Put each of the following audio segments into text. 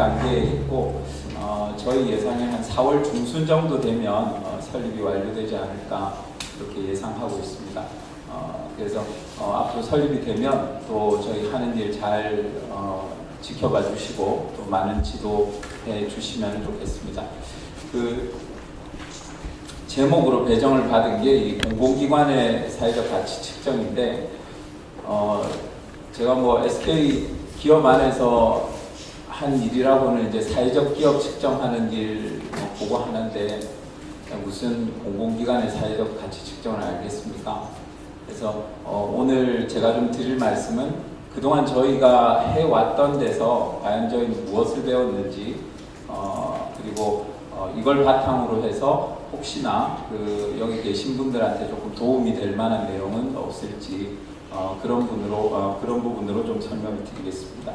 단계에 있고 저희 예상에 한 4월 중순 정도 되면 설립이 완료되지 않을까 그렇게 예상하고 있습니다. 그래서 앞으로 설립이 되면 또 저희 하는 일 잘 지켜봐 주시고 또 많은 지도해 주시면 좋겠습니다. 그 제목으로 배정을 받은 게 이 공공기관의 사회적 가치 측정인데 제가 뭐 SK 기업 안에서 한 일이라고는 이제 사회적 기업 측정하는 일 보고 하는데 무슨 공공기관의 사회적 가치 측정을 알겠습니까? 그래서 오늘 제가 좀 드릴 말씀은 그동안 저희가 해왔던 데서 과연 저희는 무엇을 배웠는지 그리고 이걸 바탕으로 해서 혹시나 여기 계신 분들한테 조금 도움이 될 만한 내용은 없을지 그런 부분으로 좀 설명을 드리겠습니다.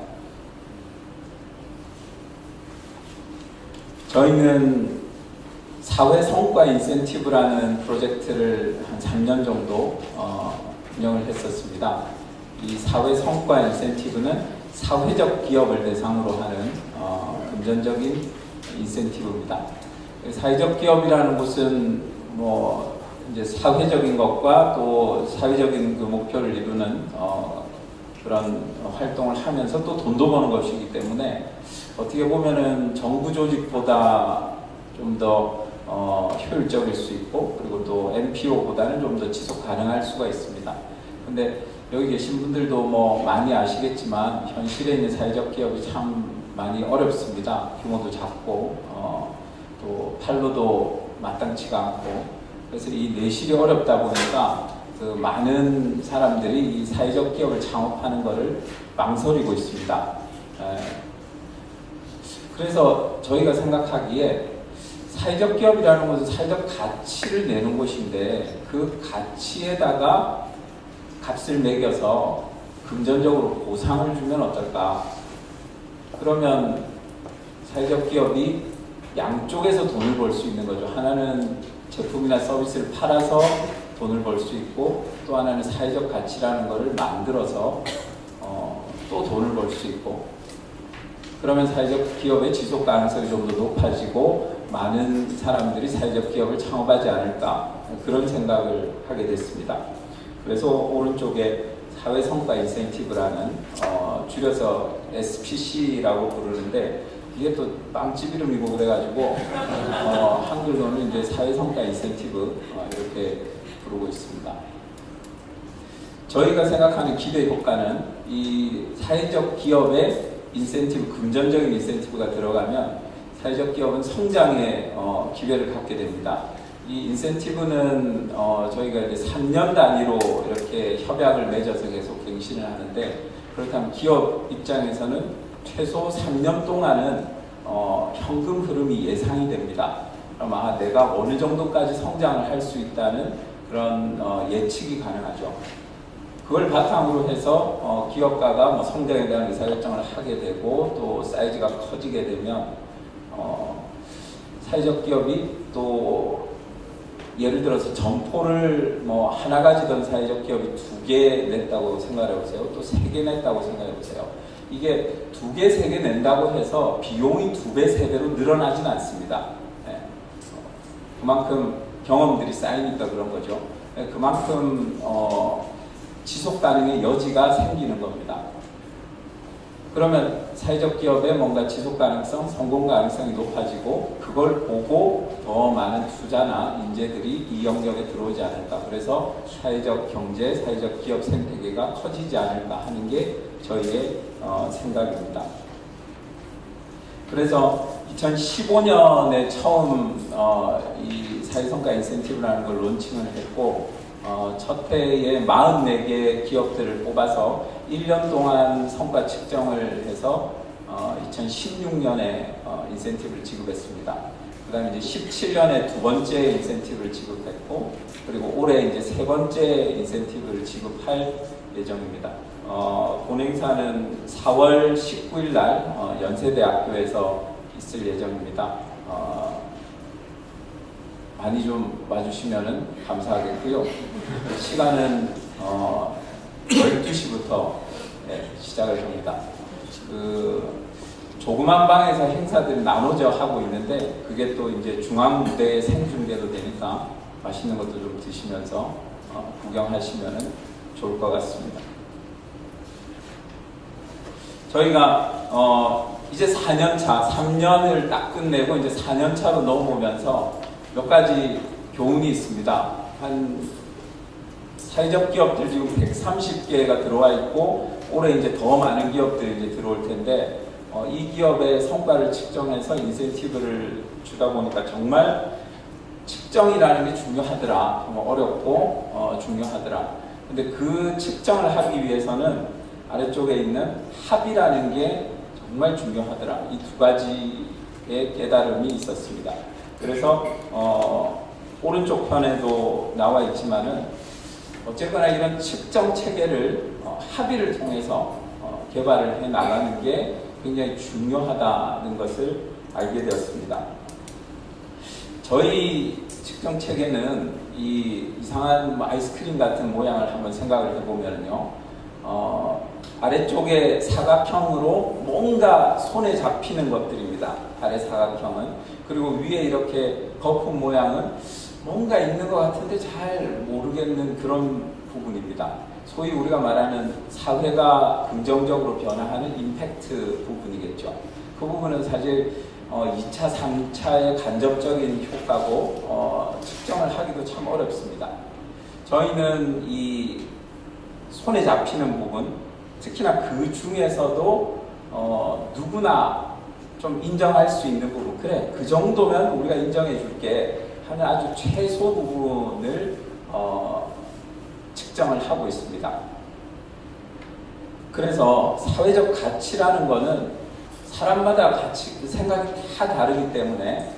저희는 사회 성과 인센티브라는 프로젝트를 한 3년 정도 운영을 했었습니다. 이 사회 성과 인센티브는 사회적 기업을 대상으로 하는 금전적인 인센티브입니다. 사회적 기업이라는 것은 뭐 이제 사회적인 것과 또 사회적인 그 목표를 이루는 그런 활동을 하면서 또 돈도 버는 것이기 때문에 어떻게 보면은 정부 조직보다 좀 더 효율적일 수 있고 그리고 또 NPO보다는 좀 더 지속 가능할 수가 있습니다. 근데 여기 계신 분들도 뭐 많이 아시겠지만 현실에 있는 사회적 기업이 참 많이 어렵습니다. 규모도 작고 또 판로도 마땅치가 않고 그래서 이 내실이 어렵다 보니까 그 많은 사람들이 이 사회적 기업을 창업하는 것을 망설이고 있습니다. 그래서 저희가 생각하기에 사회적 기업이라는 것은 사회적 가치를 내는 곳인데 그 가치에다가 값을 매겨서 금전적으로 보상을 주면 어떨까? 그러면 사회적 기업이 양쪽에서 돈을 벌 수 있는 거죠. 하나는 제품이나 서비스를 팔아서 돈을 벌 수 있고 또 하나는 사회적 가치라는 것을 만들어서 또 돈을 벌 수 있고 그러면 사회적 기업의 지속 가능성이 좀 더 높아지고 많은 사람들이 사회적 기업을 창업하지 않을까 그런 생각을 하게 됐습니다. 그래서 오른쪽에 사회성과 인센티브라는 줄여서 SPC라고 부르는데 이게 또 빵집 이름이고 그래가지고 한글로는 이제 사회성과 인센티브 이렇게 부르고 있습니다. 저희가 생각하는 기대 효과는 이 사회적 기업의 인센티브, 금전적인 인센티브가 들어가면 사회적 기업은 성장의 기회를 갖게 됩니다. 이 인센티브는 저희가 이제 3년 단위로 이렇게 협약을 맺어서 계속 갱신을 하는데 그렇다면 기업 입장에서는 최소 3년 동안은 현금 흐름이 예상이 됩니다. 그럼 내가 어느 정도까지 성장을 할 수 있다는 그런 예측이 가능하죠. 그걸 바탕으로 해서 기업가가 뭐 성장에 대한 의사결정을 하게 되고 또 사이즈가 커지게 되면 사회적 기업이 또 예를 들어서 점포를 뭐 하나 가지던 사회적 기업이 2개 냈다고 생각해 보세요. 또 3개 냈다고 생각해 보세요. 이게 2개, 3개 낸다고 해서 비용이 2배, 3배로 늘어나진 않습니다. 네. 그만큼 경험들이 쌓이니까 그런 거죠. 네. 그만큼 지속 가능의 여지가 생기는 겁니다. 그러면 사회적 기업의 뭔가 지속 가능성, 성공 가능성이 높아지고 그걸 보고 더 많은 투자나 인재들이 이 영역에 들어오지 않을까. 그래서 사회적 경제, 사회적 기업 생태계가 커지지 않을까 하는 게 저희의 생각입니다. 그래서 2015년에 처음 이 사회성과 인센티브라는 걸 론칭을 했고 첫 해에 44개 기업들을 뽑아서 1년 동안 성과 측정을 해서 2016년에 인센티브를 지급했습니다. 그 다음에 이제 17년에 두 번째 인센티브를 지급했고 그리고 올해 이제 세 번째 인센티브를 지급할 예정입니다. 본행사는 4월 19일 날 연세대학교에서 있을 예정입니다. 많이 좀 와주시면 감사하겠고요. 시간은 12시부터 시작을 합니다. 조그만 방에서 행사들이 나눠져 하고 있는데 그게 또 이제 중앙 무대에 생중계도 되니까 맛있는 것도 좀 드시면서 구경하시면 좋을 것 같습니다. 저희가 이제 4년차, 3년을 딱 끝내고 이제 4년차로 넘어오면서 몇 가지 교훈이 있습니다. 한 사회적 기업들 지금 130개가 들어와 있고 올해 이제 더 많은 기업들이 이제 들어올 텐데 이 기업의 성과를 측정해서 인센티브를 주다 보니까 정말 측정이라는 게 중요하더라. 어렵고 중요하더라. 근데 그 측정을 하기 위해서는 아래쪽에 있는 합의라는 게 정말 중요하더라. 이 두 가지의 깨달음이 있었습니다. 그래서 오른쪽 편에도 나와 있지만은 어쨌거나 이런 측정 체계를 합의를 통해서 개발을 해 나가는 게 굉장히 중요하다는 것을 알게 되었습니다. 저희 측정 체계는 이 이상한 아이스크림 같은 모양을 한번 생각을 해보면요, 아래쪽에 사각형으로 뭔가 손에 잡히는 것들입니다. 아래 사각형은. 그리고 위에 이렇게 거품 모양은 뭔가 있는 것 같은데 잘 모르겠는 그런 부분입니다. 소위 우리가 말하는 사회가 긍정적으로 변화하는 임팩트 부분이겠죠. 그 부분은 사실 2차, 3차의 간접적인 효과고 측정을 하기도 참 어렵습니다. 저희는 이 손에 잡히는 부분, 특히나 그 중에서도 누구나 좀 인정할 수 있는 부분, 그래 그 정도면 우리가 인정해 줄게 하는 아주 최소 부분을 측정을 하고 있습니다. 그래서 사회적 가치라는 거는 사람마다 가치, 생각이 다 다르기 때문에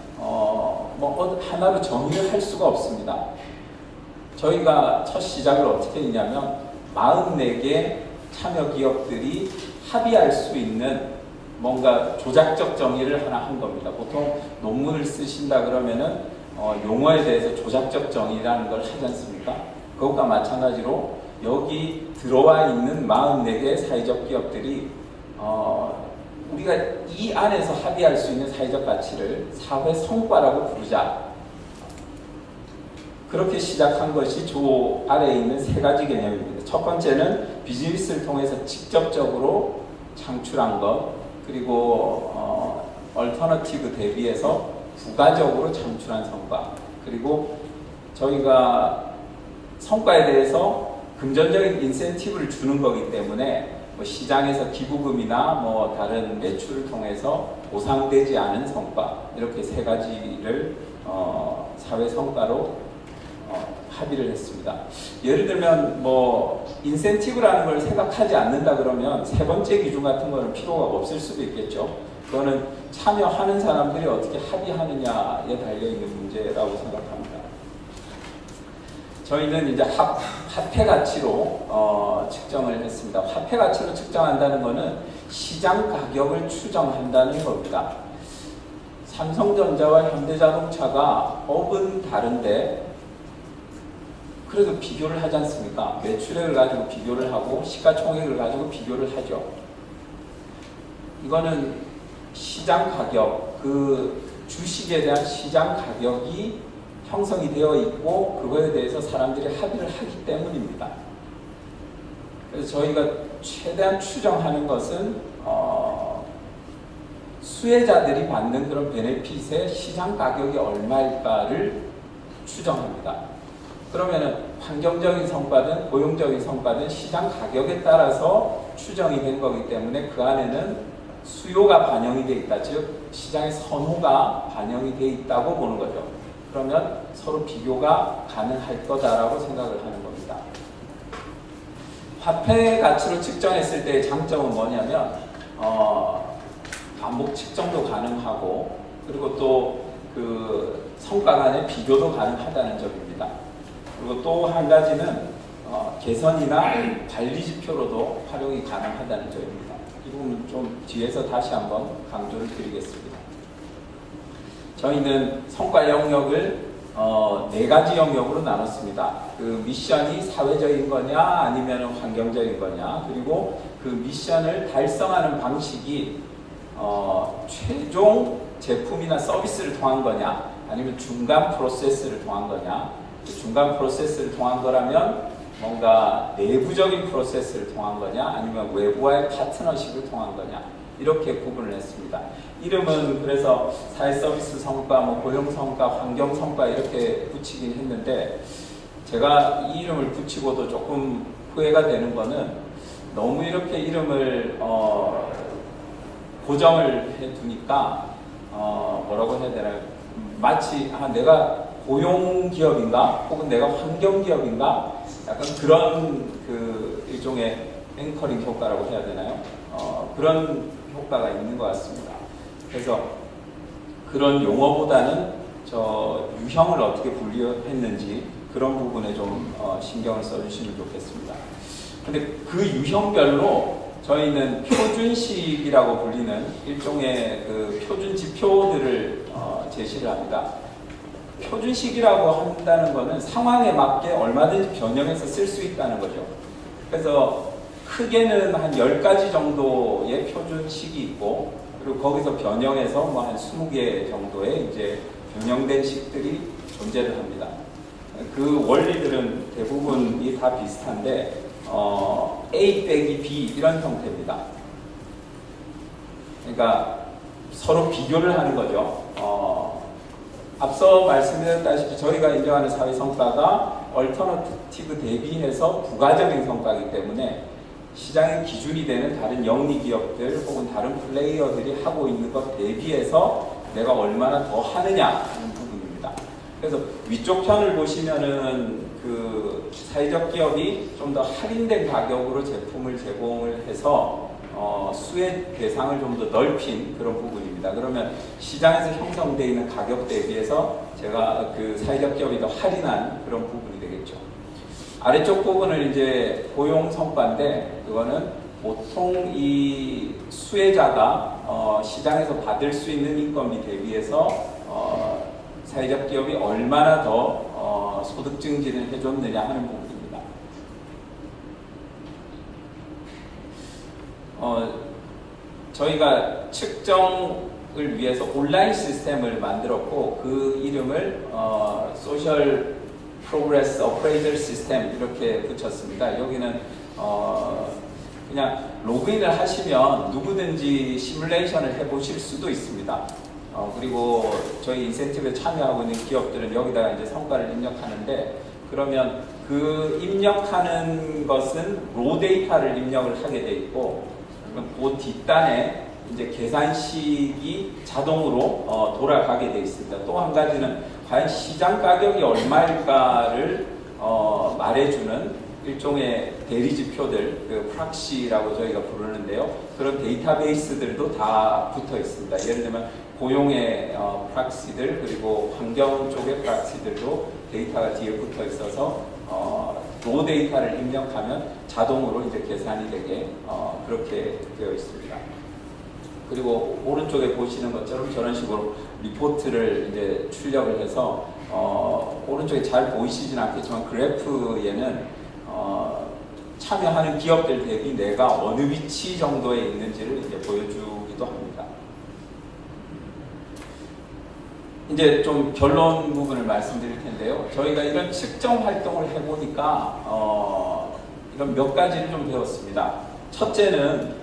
하나로 정의를 할 수가 없습니다. 저희가 첫 시작을 어떻게 했냐면 44개 참여 기업들이 합의할 수 있는 뭔가 조작적 정의를 하나 한 겁니다. 보통 논문을 쓰신다 그러면은 용어에 대해서 조작적 정의라는 걸 하지 않습니까? 그것과 마찬가지로 여기 들어와 있는 44개의 사회적 기업들이 우리가 이 안에서 합의할 수 있는 사회적 가치를 사회 성과라고 부르자. 그렇게 시작한 것이 저 아래에 있는 세 가지 개념입니다. 첫 번째는 비즈니스를 통해서 직접적으로 창출한 것, 그리고 얼터너티브 대비해서 부가적으로 창출한 성과, 그리고 저희가 성과에 대해서 금전적인 인센티브를 주는 거기 때문에 시장에서 기부금이나 다른 매출을 통해서 보상되지 않은 성과, 이렇게 세 가지를 사회 성과로 합의를 했습니다. 예를 들면 인센티브라는 걸 생각하지 않는다 그러면 세 번째 기준 같은 거는 필요가 없을 수도 있겠죠. 그거는 참여하는 사람들이 어떻게 합의하느냐에 달려있는 문제라고 생각합니다. 저희는 이제 화폐 가치로 측정을 했습니다. 화폐 가치로 측정한다는 것은 시장 가격을 추정한다는 겁니다. 삼성전자와 현대자동차가 업은 다른데 그래도 비교를 하지 않습니까? 매출액을 가지고 비교를 하고 시가총액을 가지고 비교를 하죠. 이거는 시장 가격, 그 주식에 대한 시장 가격이 형성이 되어 있고 그거에 대해서 사람들이 합의를 하기 때문입니다. 그래서 저희가 최대한 추정하는 것은 수혜자들이 받는 그런 베네핏의 시장 가격이 얼마일까를 추정합니다. 그러면은 환경적인 성과든 고용적인 성과든 시장 가격에 따라서 추정이 된 거기 때문에 그 안에는 수요가 반영이 돼 있다, 즉 시장의 선호가 반영이 돼 있다고 보는 거죠. 그러면 서로 비교가 가능할 거다라고 생각을 하는 겁니다. 화폐 가치로 측정했을 때의 장점은 뭐냐면 반복 측정도 가능하고 그리고 또 그 성과 간의 비교도 가능하다는 점입니다. 그리고 또 한 가지는 개선이나 관리 지표로도 활용이 가능하다는 점입니다. 이 부분 좀 뒤에서 다시 한번 강조를 드리겠습니다. 저희는 성과 영역을 4가지 영역으로 나눴습니다. 그 미션이 사회적인 거냐 아니면 환경적인 거냐, 그리고 그 미션을 달성하는 방식이 최종 제품이나 서비스를 통한 거냐, 아니면 중간 프로세스를 통한 거냐. 중간 프로세스를 통한 거라면 뭔가 내부적인 프로세스를 통한 거냐, 아니면 외부와의 파트너십을 통한 거냐, 이렇게 구분을 했습니다. 이름은 그래서 사회서비스 성과, 고용 성과, 환경 성과 이렇게 붙이긴 했는데, 제가 이 이름을 붙이고도 조금 후회가 되는 거는, 너무 이렇게 이름을 고정을 해두니까 뭐라고 해야 되나요? 마치 내가 고용 기업인가, 혹은 내가 환경 기업인가, 약간 그런 그 일종의 앵커링 효과라고 해야 되나요? 그런 효과가 있는 것 같습니다. 그래서 그런 용어보다는 저 유형을 어떻게 분류했는지 그런 부분에 좀 신경을 써주시면 좋겠습니다. 근데 그 유형별로 저희는 표준식이라고 불리는 일종의 그 표준 지표들을 제시를 합니다. 표준식이라고 한다는 것은 상황에 맞게 얼마든지 변형해서 쓸 수 있다는 거죠. 그래서 크게는 한 10가지 정도의 표준식이 있고, 그리고 거기서 변형해서 뭐 한 20개 정도의 이제 변형된 식들이 존재를 합니다. 그 원리들은 대부분이 다 비슷한데, A 빼기 B 이런 형태입니다. 그러니까 서로 비교를 하는 거죠. 앞서 말씀드렸다시피 저희가 인정하는 사회 성과가 얼터너티브 대비해서 부가적인 성과이기 때문에 시장의 기준이 되는 다른 영리 기업들 혹은 다른 플레이어들이 하고 있는 것 대비해서 내가 얼마나 더 하느냐 하는 부분입니다. 그래서 위쪽 편을 보시면은 그 사회적 기업이 좀 더 할인된 가격으로 제품을 제공을 해서 수혜 대상을 좀 더 넓힌 그런 부분입니다. 그러면 시장에서 형성되어 있는 가격 대비해서 제가 그 사회적 기업이 더 할인한 그런 부분이 되겠죠. 아래쪽 부분은 이제 고용 성과인데, 그거는 보통 이 수혜자가 시장에서 받을 수 있는 인건비 대비해서 사회적 기업이 얼마나 더 소득 증진을 해줬느냐 하는 부분입니다. 저희가 측정을 위해서 온라인 시스템을 만들었고, 그 이름을 소셜 프로그레스 어프레이저 시스템 이렇게 붙였습니다. 여기는 그냥 로그인을 하시면 누구든지 시뮬레이션을 해보실 수도 있습니다. 그리고 저희 인센티브에 참여하고 있는 기업들은 여기다가 이제 성과를 입력하는데, 그러면 그 입력하는 것은 로 데이터를 입력을 하게 돼 있고, 그 뒷단에 이제 계산식이 자동으로 돌아가게 돼 있습니다. 또 한 가지는 과연 시장 가격이 얼마일까를 말해주는 일종의 대리지표들, 그 프락시라고 저희가 부르는데요. 그런 데이터베이스들도 다 붙어 있습니다. 예를 들면 고용의 프락시들, 그리고 환경 쪽의 프락시들도 데이터가 뒤에 붙어 있어서 로 데이터를 입력하면 자동으로 이제 계산이 되게 그렇게 되어 있습니다. 그리고 오른쪽에 보시는 것처럼 저런 식으로 리포트를 이제 출력을 해서 오른쪽에 잘 보이시진 않겠지만 그래프에는 참여하는 기업들 대비 내가 어느 위치 정도에 있는지를 이제 보여주기도 합니다. 이제 좀 결론 부분을 말씀드릴 텐데요. 저희가 이런 측정 활동을 해보니까 이런 몇 가지를 좀 배웠습니다. 첫째는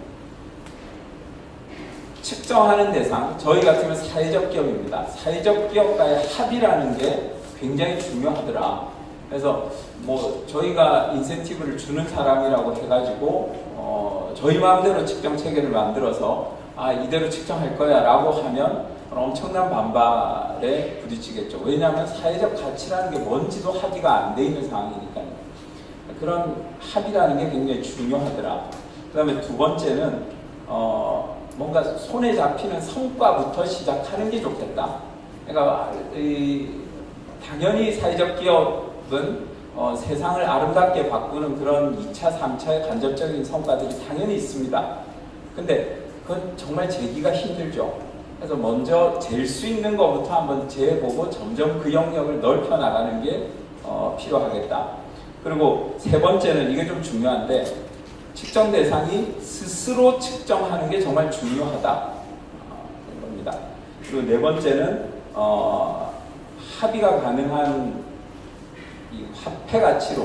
측정하는 대상, 저희 같으면 사회적 기업입니다. 사회적 기업과의 합의라는 게 굉장히 중요하더라. 그래서 뭐 저희가 인센티브를 주는 사람이라고 해가지고 저희 마음대로 측정 체계를 만들어서 이대로 측정할 거야 라고 하면 엄청난 반발에 부딪히겠죠. 왜냐하면 사회적 가치라는 게 뭔지도 합의가 안 돼 있는 상황이니까요. 그런 합의라는 게 굉장히 중요하더라. 그 다음에 두 번째는 뭔가 손에 잡히는 성과부터 시작하는 게 좋겠다. 그러니까 당연히 사회적 기업은 세상을 아름답게 바꾸는 그런 2차, 3차의 간접적인 성과들이 당연히 있습니다. 근데 그건 정말 재기가 힘들죠. 그래서 먼저 잴 수 있는 것부터 한번 재보고 점점 그 영역을 넓혀 나가는 게 필요하겠다. 그리고 세 번째는 이게 좀 중요한데, 측정 대상이 스스로 측정하는 게 정말 중요하다. 그리고 네 번째는 합의가 가능한 이 화폐 가치로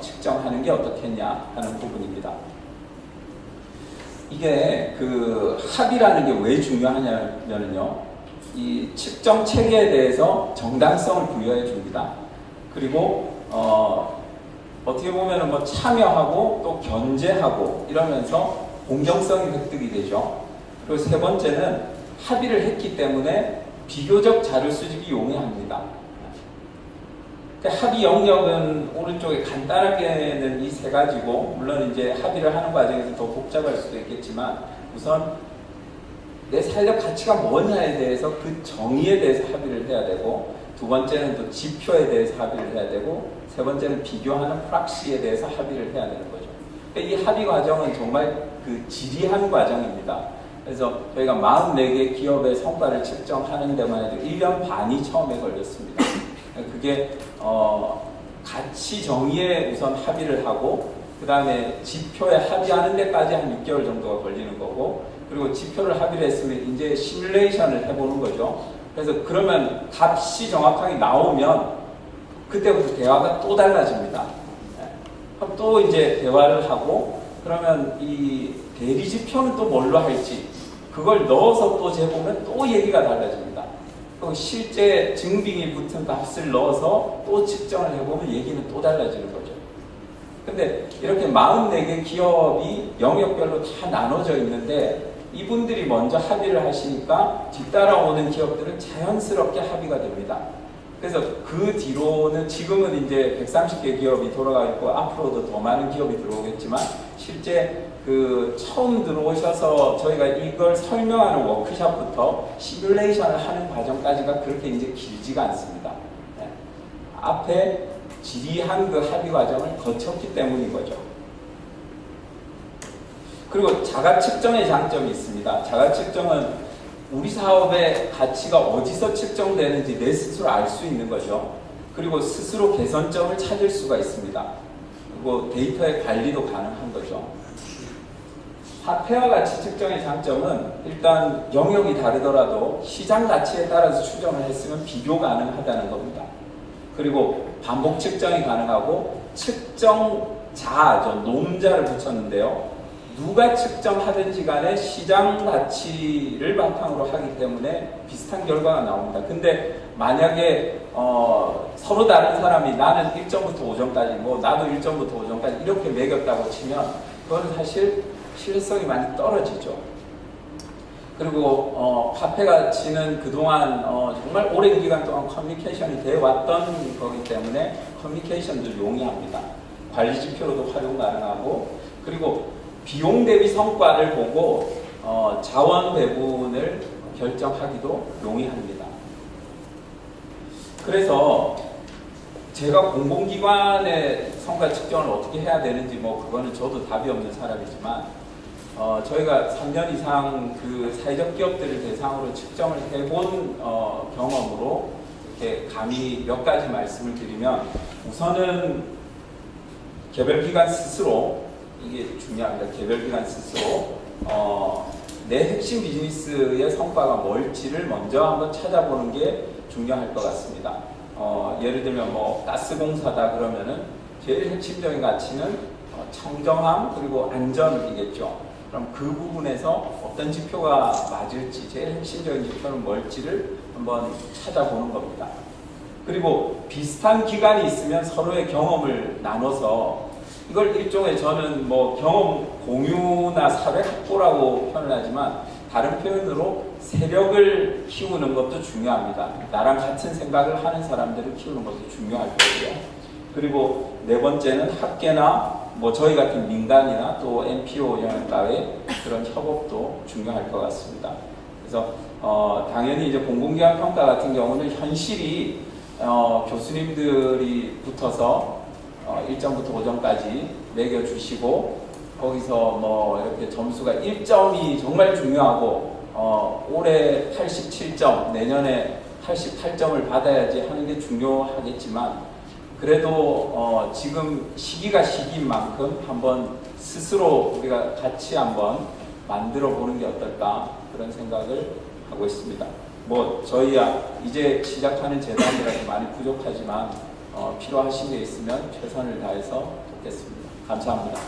측정하는 게 어떻겠냐 하는 부분입니다. 이게 그 합의라는 게 왜 중요하냐면요, 이 측정 체계에 대해서 정당성을 부여해 줍니다. 그리고 어떻게 보면은 뭐 참여하고 또 견제하고 이러면서 공정성이 획득이 되죠. 그리고 세 번째는 합의를 했기 때문에 비교적 자료 수집이 용이합니다. 그러니까 합의 영역은 오른쪽에 간단하게는 이 세 가지고, 물론 이제 합의를 하는 과정에서 더 복잡할 수도 있겠지만, 우선 내 사회적 가치가 뭐냐에 대해서 그 정의에 대해서 합의를 해야 되고, 두 번째는 또 지표에 대해서 합의를 해야 되고, 세 번째는 비교하는 프락시에 대해서 합의를 해야 되는 거죠. 그러니까 이 합의 과정은 정말 그 지리한 과정입니다. 그래서 저희가 44개 기업의 성과를 측정하는 데만 해도 1년 반이 처음에 걸렸습니다. 그게 가치 정의에 우선 합의를 하고, 그 다음에 지표에 합의하는 데까지 한 6개월 정도가 걸리는 거고, 그리고 지표를 합의를 했으면 이제 시뮬레이션을 해보는 거죠. 그래서 그러면 값이 정확하게 나오면 그때부터 대화가 또 달라집니다. 그럼 또 이제 대화를 하고, 그러면 이 대리 지표는 또 뭘로 할지 그걸 넣어서 또 재보면 또 얘기가 달라집니다. 또 실제 증빙이 붙은 값을 넣어서 또 측정을 해보면 얘기는 또 달라지는 거죠. 근데 이렇게 44개 기업이 영역별로 다 나눠져 있는데, 이분들이 먼저 합의를 하시니까 뒤따라오는 기업들은 자연스럽게 합의가 됩니다. 그래서 그 뒤로는 지금은 이제 130개 기업이 돌아가 있고 앞으로도 더 많은 기업이 들어오겠지만, 실제 그 처음 들어오셔서 저희가 이걸 설명하는 워크숍부터 시뮬레이션을 하는 과정까지가 그렇게 이제 길지가 않습니다. 네. 앞에 지리한 그 합의 과정을 거쳤기 때문인 거죠. 그리고 자가 측정의 장점이 있습니다. 자가 측정은 우리 사업의 가치가 어디서 측정되는지 내 스스로 알 수 있는 거죠. 그리고 스스로 개선점을 찾을 수가 있습니다. 그리고 데이터의 관리도 가능한 거죠. 화폐와 가치 측정의 장점은 일단 영역이 다르더라도 시장 가치에 따라서 추정을 했으면 비교 가능하다는 겁니다. 그리고 반복 측정이 가능하고, 측정자, 놈자를 붙였는데요, 누가 측정하든지 간에 시장 가치를 바탕으로 하기 때문에 비슷한 결과가 나옵니다. 근데 만약에 서로 다른 사람이 나는 1점부터 5점까지, 뭐 나도 1점부터 5점까지 이렇게 매겼다고 치면 그거는 사실 신뢰성이 많이 떨어지죠. 그리고 화폐 가치는 그동안 정말 오랜 기간 동안 커뮤니케이션이 되어 왔던 거기 때문에 커뮤니케이션도 용이합니다. 관리 지표로도 활용 가능하고, 그리고 비용 대비 성과를 보고 자원 배분을 결정하기도 용이합니다. 그래서 제가 공공기관의 성과 측정을 어떻게 해야 되는지 뭐 그거는 저도 답이 없는 사람이지만, 저희가 3년 이상 그 사회적 기업들을 대상으로 측정을 해본 경험으로 이렇게 감히 몇 가지 말씀을 드리면, 우선은 개별기관 스스로, 이게 중요합니다. 개별기관 스스로 내 핵심 비즈니스의 성과가 뭘지를 먼저 한번 찾아보는 게 중요할 것 같습니다. 예를 들면 뭐 가스공사다 그러면은 제일 핵심적인 가치는 청정함 그리고 안전이겠죠. 그럼 그 부분에서 어떤 지표가 맞을지, 제일 핵심적인 지표는 뭘지를 한번 찾아보는 겁니다. 그리고 비슷한 기간이 있으면 서로의 경험을 나눠서, 이걸 일종의 저는 뭐 경험 공유나 사회 확보라고 표현을 하지만, 다른 표현으로 세력을 키우는 것도 중요합니다. 나랑 같은 생각을 하는 사람들을 키우는 것도 중요할 거고요. 그리고 네 번째는 학계나 뭐 저희 같은 민간이나 또 NPO 영역과의 그런 협업도 중요할 것 같습니다. 그래서 당연히 이제 공공기관 평가 같은 경우는 현실이 교수님들이 붙어서 1점부터 5점까지 매겨주시고, 거기서 뭐 이렇게 점수가 1점이 정말 중요하고 올해 87점, 내년에 88점을 받아야지 하는 게 중요하겠지만, 그래도 지금 시기가 시기인 만큼 한번 스스로 우리가 같이 한번 만들어 보는 게 어떨까, 그런 생각을 하고 있습니다. 뭐 저희 이제 시작하는 재단이라서 많이 부족하지만 필요하신 게 있으면 최선을 다해서 돕겠습니다. 감사합니다.